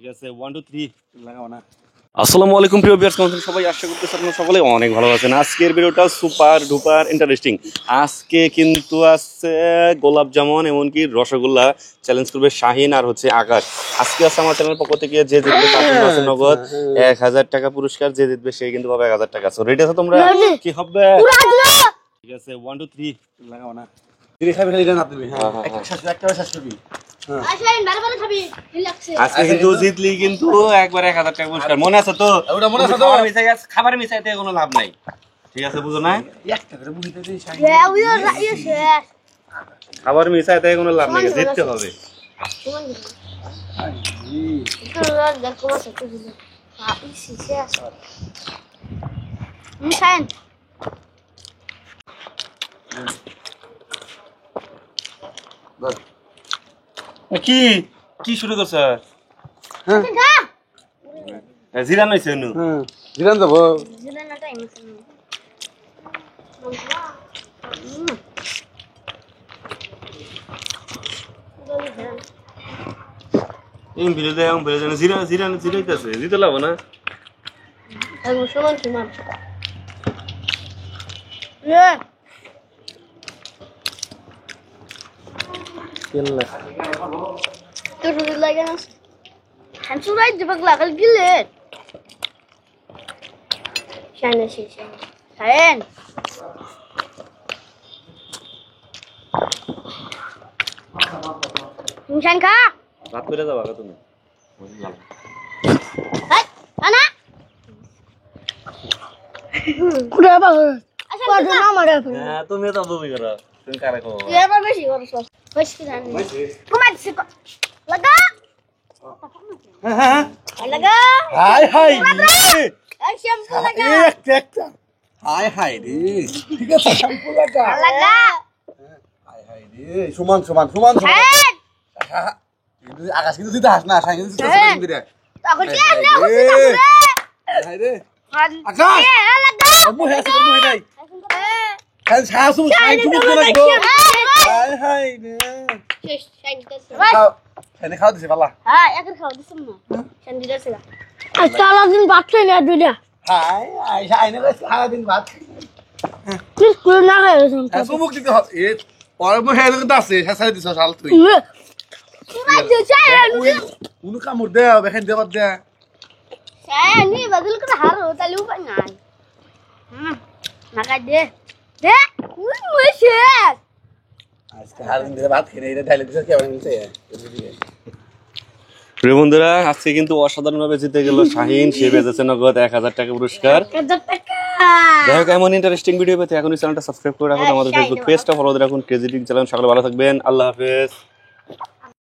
ঠিক আছে 1 2 3 লাগাও না। আসসালামু আলাইকুম প্রিয় ভিউয়ার্স, কেমন আছেন সবাই? আশা করতেছি আপনারা সকলে অনেক ভালো আছেন। আজকের ভিডিওটা সুপার ডুপার ইন্টারেস্টিং। আজকে কিন্তু আছে গোলাপ জামুন এমনকি রসগোল্লা চ্যালেঞ্জ করবে শাহিন আর হচ্ছে আকাশ। আজকে আছে আমার চ্যানেলের পক্ষ থেকে যে জিতবে তার জন্য আছে নগদ 1000 টাকা পুরস্কার, যে জিতবে সে কিন্তু পাবে 1000 টাকা। সো রেডি আছো তোমরা? কি হবে? ঠিক আছে 1 2 3 লাগাও না। দিদি খাবি খালি না তুমি। হ্যাঁ একটা শেষ করবি। আজকে কিন্তু জিতলি কিন্তু একবার 1000 টাকা পুরস্কার, মনে আছে তো? ওটা মনে আছে তো? খাবার মিশাইতে কোনো লাভ নাই, ঠিক আছে? বুঝো না? একটা করে বুঝিতে দিই শাইন। খাবার মিশাইতে কোনো লাভ নেই, জিততে হবে। কি কি শুরু করছ? জিরান হইছে নু। হ্যাঁ জিরান যাব। এই ভিডিওতে জিরাইতেছে, জিতে লাভ না। কেল্লা রাত করে যাবা তুমি? হ্যাঁ তুমি তো বুঝি করো, তুমি কারে কো? হাই হাই একটা হাই হাই রে। ঠিক আছে শ্যাম্পু লাগা। হাই হাই রে সমান সমান সমান সমান। কিন্তু আকাশ কিন্তু দিতে হাস না শাইন কিন্তু দিতে রে। হাই রে আকাশ আম্মু হে আম্মু হে নাই শাইন শাসু শাইন তুমি তো লাগবো। হাই হাই রে শাইন খাওয়া দিছে বালা। সারাদিন ভাত খাই না দুইটা হাই আই শাইন রে সারা দিন ভাত স্কুল না খাই শাসু মুখ দিতে হবে এ পরে মো হে কিন্তু আছে শাসাই দিছ শাল তুই উনি কামড় দে বেখান দেবার দে। বদল করে হারো তাহলে উপায় নাই নাকা দে দে আজকে হার দিন ভাত খেয়ে এটা ঢাইলে দিছ কেমন মিলছে প্রিয় বন্ধুরা, আজকে কিন্তু অসাধারণভাবে জিতে গেল শাহিন, সে পেয়েছে নগদ 1000 টাকা পুরস্কার। যাই হোক, এমন ইন্টারেস্টিং ভিডিও পেতে এখনই চ্যানেলটা সাবস্ক্রাইব করে রাখুন, আমাদের ফেসবুক পেজটা ফলো করে রাখুন, ক্রেজি টিং চ্যানেল। সকলে ভালো থাকবেন, আল্লাহ হাফেজ।